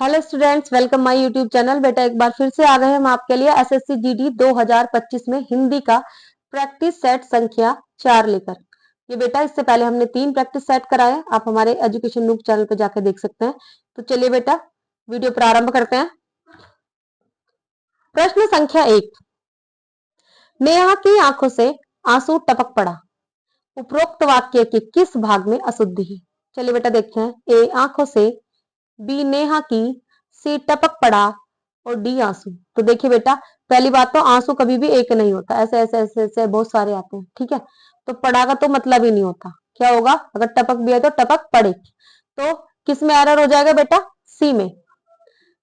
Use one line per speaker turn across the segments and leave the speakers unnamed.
Hello students, welcome my YouTube channel. बेटा एक बार फिर से आ गए हम आपके लिए एसएससी जीडी 2025 में हिंदी का प्रैक्टिस सेट संख्या 4 लेकर। ये बेटा इससे पहले हमने 3 प्रैक्टिस सेट कराए, आप हमारे एजुकेशन नूब चैनल पे जाकर देख सकते हैं। तो चलिए बेटा वीडियो प्रारंभ करते हैं। प्रश्न संख्या 1, नेहा की आंखों से आंसू टपक पड़ा, उपरोक्त वाक्य के किस भाग में अशुद्धि है? चलिए बेटा देखते हैं। ए आंखों से, बी नेहा की, सी टपक पड़ा और डी आंसू। तो देखिए बेटा, पहली बात तो आंसू कभी भी एक नहीं होता, ऐसे ऐसे ऐसे ऐसे बहुत सारे आते हैं, ठीक है। तो पड़ा का तो मतलब ही नहीं होता। क्या होगा? अगर टपक भी है तो टपक पड़ेगी। तो किस में एरर हो जाएगा बेटा? सी में।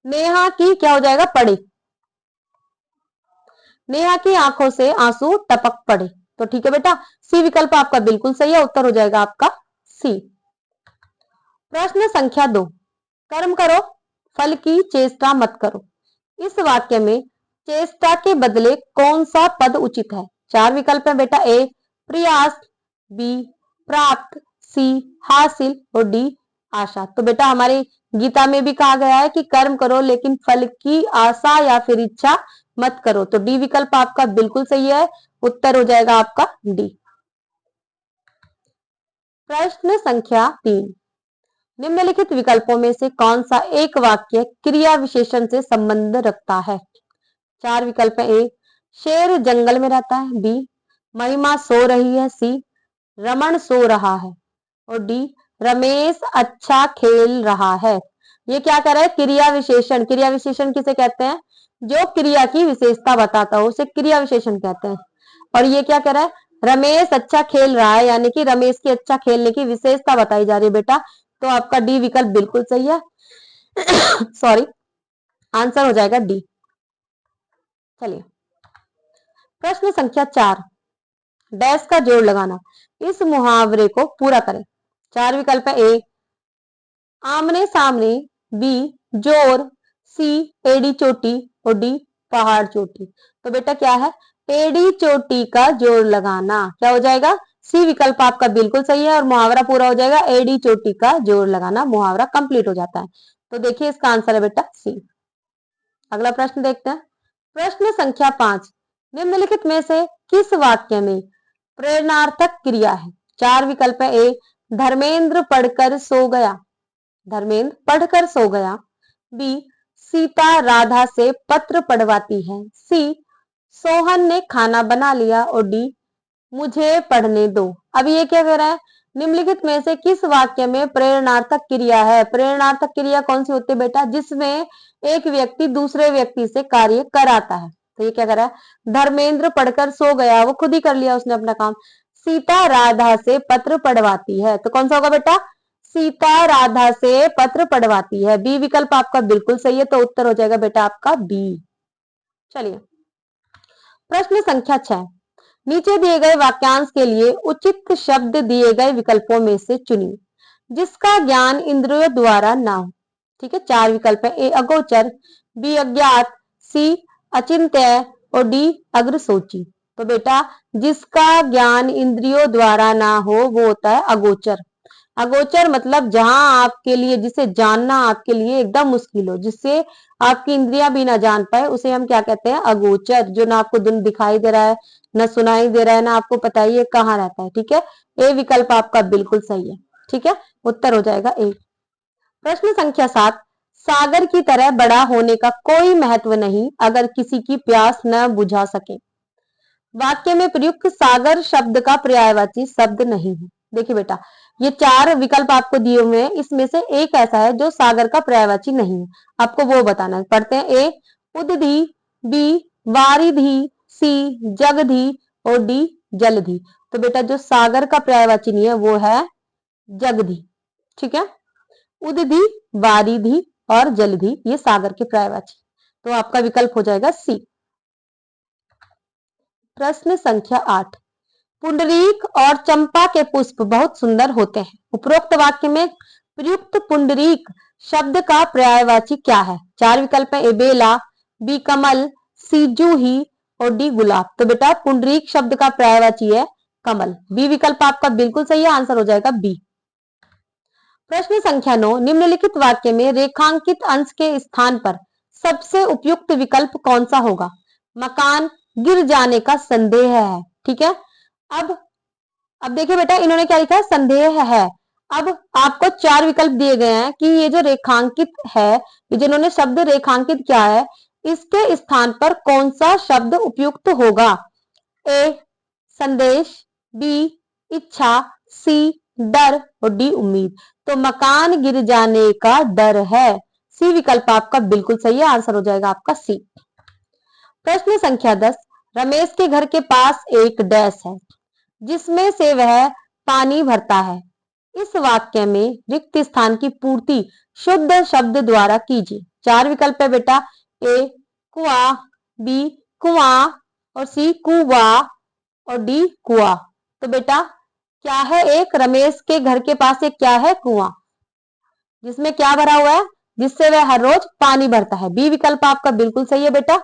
नेहा की क्या हो जाएगा? पड़े। नेहा की आंखों से आंसू टपक पड़े। तो ठीक है बेटा, सी विकल्प आपका बिल्कुल सही है, उत्तर हो जाएगा आपका सी। प्रश्न संख्या 2, कर्म करो फल की चेष्टा मत करो। इस वाक्य में चेष्टा के बदले कौन सा पद उचित है? 4 विकल्प है बेटा। ए प्रयास, बी प्राप्त, सी हासिल और डी आशा। तो बेटा हमारी गीता में भी कहा गया है कि कर्म करो लेकिन फल की आशा या फिर इच्छा मत करो। तो डी विकल्प आपका बिल्कुल सही है, उत्तर हो जाएगा आपका डी। प्रश्न संख्या 3, निम्नलिखित विकल्पों में से कौन सा एक वाक्य क्रिया विशेषण से संबंध रखता है? 4 विकल्प है। ए शेर जंगल में रहता है, बी महिमा सो रही है, सी रमन सो रहा है और डी रमेश अच्छा खेल रहा है। ये क्या कर रहा है? क्रिया विशेषण। क्रिया विशेषण किसे कहते हैं? जो क्रिया की विशेषता बताता हो उसे क्रिया विशेषण कहते हैं। और ये क्या कर रहा है? रमेश अच्छा खेल रहा है, यानी कि रमेश की अच्छा खेलने की विशेषता बताई जा रही है बेटा। तो आपका डी विकल्प बिल्कुल सही है। सॉरी, आंसर हो जाएगा डी। चलिए प्रश्न संख्या 4, डैश का जोड़ लगाना। इस मुहावरे को पूरा करें। 4 विकल्प है। ए आमने सामने, बी जोर, सी एड़ी चोटी और डी पहाड़ चोटी। तो बेटा क्या है? एड़ी चोटी का जोड़ लगाना। क्या हो जाएगा? सी विकल्प आपका बिल्कुल सही है और मुहावरा पूरा हो जाएगा। एड़ी चोटी का जोड़ लगाना, मुहावरा कंप्लीट हो जाता है। तो देखिए इसका आंसर है बेटा सी। अगला प्रश्न देखते हैं। प्रश्न संख्या 5, निम्नलिखित में से किस वाक्य में प्रेरणार्थक क्रिया है? 4 विकल्प है। ए धर्मेंद्र पढ़कर सो गया, धर्मेंद्र पढ़कर सो गया, बी सीता राधा से पत्र पढ़वाती है, सी सोहन ने खाना बना लिया और डी मुझे पढ़ने दो। अब ये क्या कह रहा है? निम्नलिखित में से किस वाक्य में प्रेरणार्थक क्रिया है? प्रेरणार्थक क्रिया कौन सी होती है बेटा? जिसमें एक व्यक्ति दूसरे व्यक्ति से कार्य कराता है। तो ये क्या कर रहा है? धर्मेंद्र पढ़कर सो गया, वो खुद ही कर लिया उसने अपना काम। सीता राधा से पत्र पढ़वाती है, तो कौन सा होगा बेटा? सीता राधा से पत्र पढ़वाती है। बी विकल्प आपका बिल्कुल सही है, तो उत्तर हो जाएगा बेटा आपका बी। चलिए प्रश्न संख्या 6, नीचे दिए गए वाक्यांश के लिए उचित शब्द दिए गए विकल्पों में से चुनिए जिसका ज्ञान इंद्रियों द्वारा ना हो। ठीक है, 4 विकल्प है। ए अगोचर, बी अज्ञात, सी अचिंत्य और डी अग्रसोची। तो बेटा जिसका ज्ञान इंद्रियों द्वारा ना हो वो होता है अगोचर। अगोचर मतलब जहां आपके लिए, जिसे जानना आपके लिए एकदम मुश्किल हो, जिससे आपकी इंद्रियां भी ना जान पाए, उसे हम क्या कहते हैं? अगोचर। जो ना आपको दिन दिखाई दे रहा है, ना सुनाई दे रहा है, ना आपको पता ही है कहाँ रहता है। ठीक है, ए विकल्प आपका बिल्कुल सही है। ठीक है, उत्तर हो जाएगा ए। प्रश्न संख्या 7, सागर की तरह बड़ा होने का कोई महत्व नहीं अगर किसी की प्यास न बुझा सके। वाक्य में प्रयुक्त सागर शब्द का पर्यायवाची शब्द नहीं है। देखिए बेटा, ये 4 विकल्प आपको दिए हुए हैं, इसमें से एक ऐसा है जो सागर का पर्यायवाची नहीं है, आपको वो बताना है। पढ़ते हैं। ए उदधि, बी वारिधि, सी जगधि और डी जलधि। तो बेटा जो सागर का पर्यायवाची नहीं है वो है जगधि। ठीक है, उदधि, वारिधि और जलधि ये सागर के पर्यायवाची। तो आपका विकल्प हो जाएगा सी। प्रश्न संख्या 8, पुंडरीक और चंपा के पुष्प बहुत सुंदर होते हैं। उपरोक्त वाक्य में प्रयुक्त पुंडरीक शब्द का पर्यायवाची क्या है? 4 विकल्प है। ए बेला, बी कमल, सी जूही और डी गुलाब। तो बेटा पुंडरीक शब्द का पर्यायवाची है कमल। बी विकल्प आपका बिल्कुल सही है, आंसर हो जाएगा बी। प्रश्न संख्या 9, निम्नलिखित वाक्य में रेखांकित अंश के स्थान पर सबसे उपयुक्त विकल्प कौन सा होगा? मकान गिर जाने का संदेह है। ठीक है, अब देखिए बेटा, इन्होंने क्या लिखा है? संदेह है। अब आपको 4 विकल्प दिए गए हैं कि ये जो रेखांकित है, ये जिन्होंने शब्द रेखांकित किया है, इसके स्थान पर कौन सा शब्द उपयुक्त होगा? ए संदेश, बी इच्छा, सी डर और डी उम्मीद। तो मकान गिर जाने का डर है, सी विकल्प आपका बिल्कुल सही है। आंसर हो जाएगा आपका सी। प्रश्न संख्या 10, रमेश के घर के पास एक डैश है जिसमें से वह पानी भरता है। इस वाक्य में रिक्त स्थान की पूर्ति शुद्ध शब्द द्वारा कीजिए। 4 विकल्प है बेटा, ए कुआं, बी कुआं और सी कुआ और डी कुआ। तो बेटा क्या है? एक रमेश के घर के पास एक क्या है? कुआं, जिसमें क्या भरा हुआ है? जिससे वह हर रोज पानी भरता है। बी विकल्प आपका बिल्कुल सही है बेटा,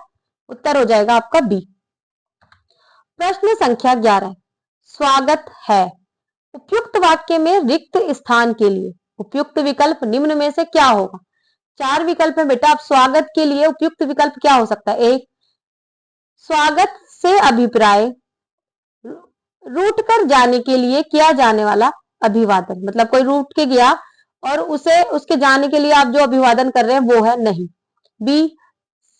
उत्तर हो जाएगा आपका बी। प्रश्न संख्या 11, स्वागत है। उपयुक्त वाक्य में रिक्त स्थान के लिए उपयुक्त विकल्प निम्न में से क्या होगा? 4 विकल्प है बेटा। अब स्वागत के लिए उपयुक्त विकल्प क्या हो सकता है? एक, स्वागत से अभिप्राय रूट कर जाने के लिए किया जाने वाला अभिवादन, मतलब कोई रूट के गया और उसे उसके जाने के लिए आप जो अभिवादन कर रहे हैं वो है नहीं। बी,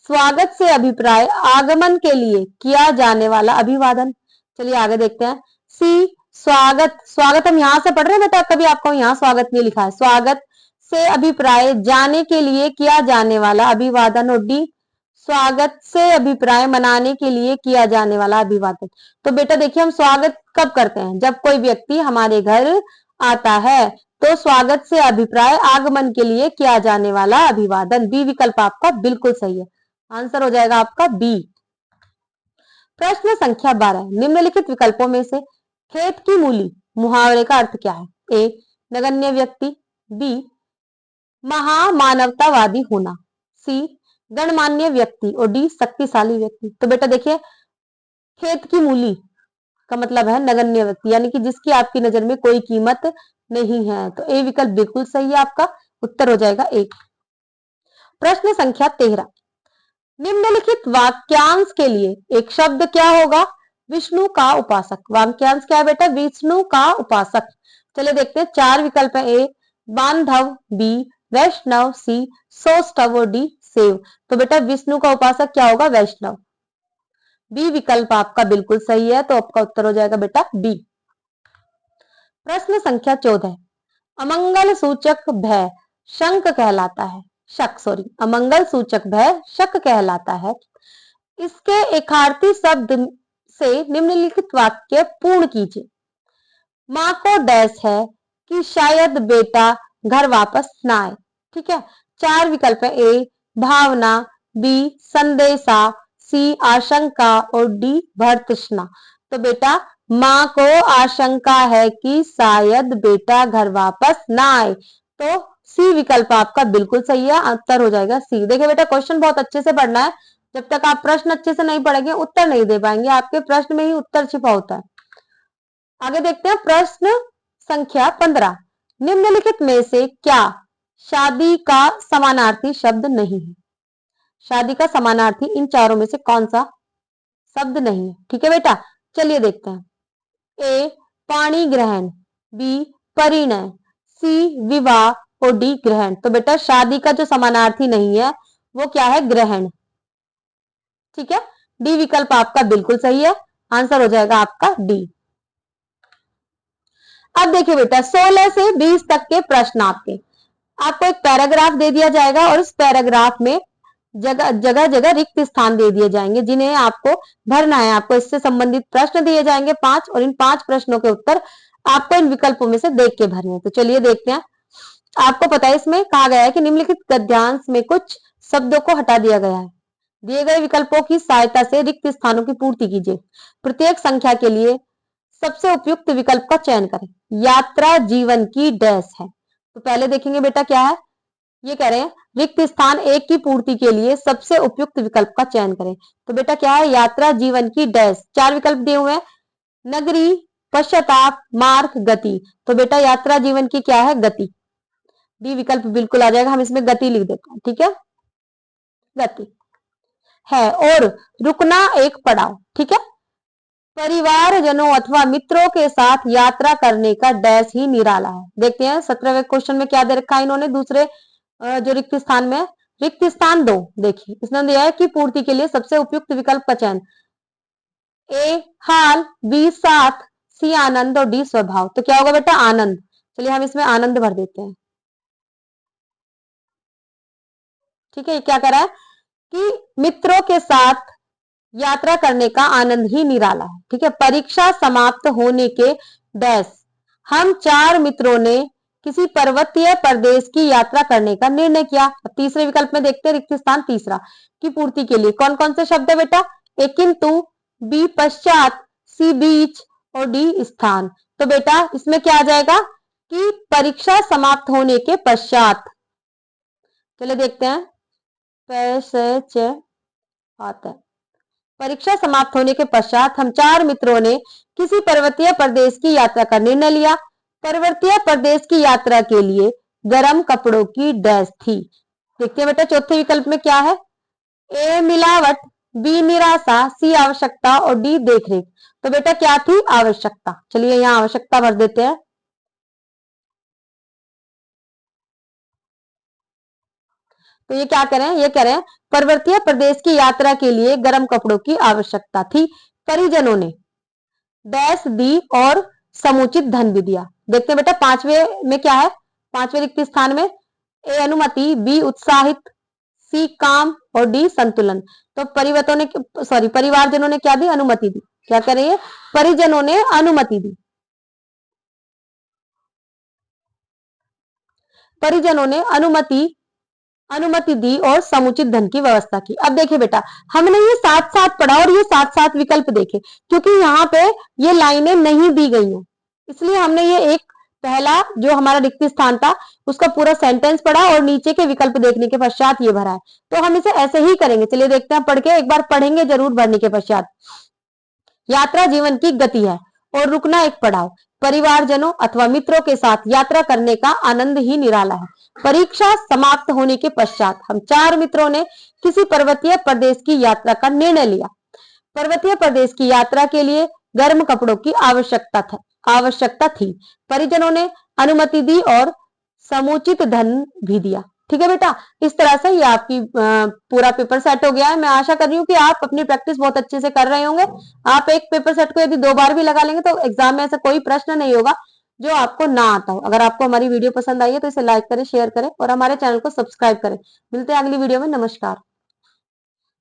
स्वागत से अभिप्राय आगमन के लिए किया जाने वाला अभिवादन। चलिए आगे देखते हैं। सी, स्वागत, स्वागत हम यहां से पढ़ रहे हैं बेटा, कभी आपको यहां स्वागत नहीं लिखा है। स्वागत से अभिप्राय जाने के लिए किया जाने वाला अभिवादन। और डी, स्वागत से अभिप्राय मनाने के लिए किया जाने वाला अभिवादन। तो बेटा देखिए, हम स्वागत कब करते हैं? जब कोई व्यक्ति हमारे घर आता है, तो स्वागत से अभिप्राय आगमन के लिए किया जाने वाला अभिवादन। बी विकल्प आपका बिल्कुल सही है। आंसर हो जाएगा आपका बी। प्रश्न संख्या 12, निम्नलिखित विकल्पों में से खेत की मूली मुहावरे का अर्थ क्या है? ए नगण्य व्यक्ति, बी महामानवतावादी होना, सी गणमान्य व्यक्ति और डी शक्तिशाली व्यक्ति। तो बेटा देखिए, खेत की मूली का मतलब है नगण्य व्यक्ति, यानी कि जिसकी आपकी नजर में कोई कीमत नहीं है। तो ए विकल्प बिल्कुल सही है आपका, उत्तर हो जाएगा एक। प्रश्न संख्या 13, निम्नलिखित वाक्यांश के लिए एक शब्द क्या होगा? विष्णु का उपासक। वाक्यांश क्या है बेटा? विष्णु का उपासक। चलिए देखते हैं। 4 विकल्प है। ए बांधव, बी वैष्णव, सी सौष्ठव और डी सेव। तो बेटा विष्णु का उपासक क्या होगा? वैष्णव। बी विकल्प आपका बिल्कुल सही है, तो आपका उत्तर हो जाएगा बेटा बी। प्रश्न संख्या 14, अमंगल सूचक भय शंक कहलाता है। अमंगल सूचक भय शक कहलाता है। इसके एकार्थी शब्द से निम्नलिखित वाक्य पूर्ण कीजिए। माँ को डैश है कि शायद बेटा घर वापस ना आए। ठीक है, 4 विकल्प है। ए भावना, बी संदेशा, सी आशंका और डी भर्तृष्णा। तो बेटा माँ को आशंका है कि शायद बेटा घर वापस ना आए, तो सी विकल्प आपका बिल्कुल सही है। उत्तर हो जाएगा सी। देखिए बेटा, क्वेश्चन बहुत अच्छे से पढ़ना है। जब तक आप प्रश्न अच्छे से नहीं पढ़ेंगे उत्तर नहीं दे पाएंगे। आपके प्रश्न में ही उत्तर छिपा होता है। आगे देखते हैं। प्रश्न संख्या 15, निम्नलिखित में से क्या शादी का समानार्थी शब्द नहीं है? शादी का समानार्थी इन चारों में से कौन सा शब्द नहीं है? ठीक है बेटा, चलिए देखते हैं। ए पाणी ग्रहण, बी परिणय, सी विवाह और डी ग्रहण। तो बेटा शादी का जो समानार्थी नहीं है वो क्या है? ग्रहण। ठीक है, डी विकल्प आपका बिल्कुल सही है। आंसर हो जाएगा आपका डी। अब देखिए बेटा, 16 से 20 तक के प्रश्न आपको एक पैराग्राफ दे दिया जाएगा और इस पैराग्राफ में जगह जगह रिक्त स्थान दे दिए जाएंगे जिन्हें आपको भरना है। आपको इससे संबंधित प्रश्न दिए जाएंगे 5 और इन 5 प्रश्नों के उत्तर आपको इन विकल्पों में से देख के भरने हैं। तो चलिए देखते हैं। आपको पता है इसमें कहा गया है कि निम्नलिखित गद्यांश में कुछ शब्दों को हटा दिया गया है। दिए गए विकल्पों की सहायता से रिक्त स्थानों की पूर्ति कीजिए। प्रत्येक संख्या के लिए सबसे उपयुक्त विकल्प का चयन करें। यात्रा जीवन की डैश है। तो पहले देखेंगे बेटा क्या है। ये कह रहे हैं रिक्त स्थान 1 की पूर्ति के लिए सबसे उपयुक्त विकल्प का चयन करें। तो बेटा क्या है? यात्रा जीवन की डैश। 4 विकल्प दिए हुए हैं। नगरी, पश्चाताप, मार्ग, गति। तो बेटा यात्रा जीवन की क्या है? गति। डी विकल्प बिल्कुल आ जाएगा। हम इसमें गति लिख देते हैं, ठीक है, गति है। और रुकना एक पड़ाव, ठीक है, परिवारजनों अथवा मित्रों के साथ यात्रा करने का डैश ही निराला है। देखते हैं 17वें क्वेश्चन में क्या दे रखा है इन्होंने, दूसरे जो रिक्त स्थान में, रिक्त स्थान 2, देखिए इसने दिया है कि पूर्ति के लिए सबसे उपयुक्त विकल्प का चयन, ए हाल, बी साथ, सी आनंद और डी स्वभाव। तो क्या होगा बेटा, आनंद। चलिए हम इसमें आनंद भर देते हैं, ठीक है। ये क्या कर रहा है कि मित्रों के साथ यात्रा करने का आनंद ही निराला है, ठीक है। परीक्षा समाप्त होने के डैश, हम 4 मित्रों ने किसी पर्वतीय प्रदेश की यात्रा करने का निर्णय किया। तीसरे विकल्प में देखते हैं रिक्त स्थान तीसरा की पूर्ति के लिए कौन कौन से शब्द है बेटा, ए किंतु, बी पश्चात, सी बीच और डी स्थान। तो बेटा इसमें क्या आ जाएगा कि परीक्षा समाप्त होने के पश्चात। चलिए देखते हैं, आता है, परीक्षा समाप्त होने के पश्चात हम 4 मित्रों ने किसी पर्वतीय प्रदेश की यात्रा का निर्णय लिया। पर्वतीय प्रदेश की यात्रा के लिए गर्म कपड़ों की डैश थी। देखते हैं बेटा चौथे विकल्प में क्या है, ए मिलावट, बी निराशा, सी आवश्यकता और डी देखरेख। तो बेटा क्या थी, आवश्यकता। चलिए यहाँ आवश्यकता भर देते हैं। तो ये क्या करें, ये कह रहे हैं पर्वतीय प्रदेश की यात्रा के लिए गर्म कपड़ों की आवश्यकता थी। परिजनों ने डैश दी और समुचित धन भी दिया। देखते हैं बेटा 5वें में क्या है, 5वें रिक्त स्थान में, ए अनुमति, बी उत्साहित, सी काम और डी संतुलन। तो परिवारजनों ने क्या दी, अनुमति दी। क्या कर रही है, परिजनों ने अनुमति दी, परिजनों ने अनुमति दी और समुचित धन की व्यवस्था की। अब देखिए बेटा हमने ये साथ साथ पढ़ा और ये साथ साथ विकल्प देखे, क्योंकि यहाँ पे ये लाइनें नहीं दी गई हैं, इसलिए हमने ये एक पहला जो हमारा रिक्त स्थान था उसका पूरा सेंटेंस पढ़ा और नीचे के विकल्प देखने के पश्चात ये भरा है। तो हम इसे ऐसे ही करेंगे। चलिए देखते हैं, पढ़ के एक बार पढ़ेंगे जरूर भरने के पश्चात। यात्रा जीवन की गति है और रुकना एक पड़ाव, परिवारजनों अथवा मित्रों के साथ यात्रा करने का आनंद ही निराला है। परीक्षा समाप्त होने के पश्चात हम 4 मित्रों ने किसी पर्वतीय प्रदेश की यात्रा का निर्णय लिया। पर्वतीय प्रदेश की यात्रा के लिए गर्म कपड़ों की आवश्यकता थी। परिजनों ने अनुमति दी और समुचित धन भी दिया। ठीक है बेटा, इस तरह से ये आपकी पूरा पेपर सेट हो गया है। मैं आशा कर रही हूँ कि आप अपनी प्रैक्टिस बहुत अच्छे से कर रहे होंगे। आप एक पेपर सेट को यदि 2 बार भी लगा लेंगे तो एग्जाम में ऐसा कोई प्रश्न नहीं होगा जो आपको ना आता हो। अगर आपको हमारी वीडियो पसंद आई है तो इसे लाइक करें, शेयर करें और हमारे चैनल को सब्सक्राइब करें। मिलते हैं अगली वीडियो में। नमस्कार।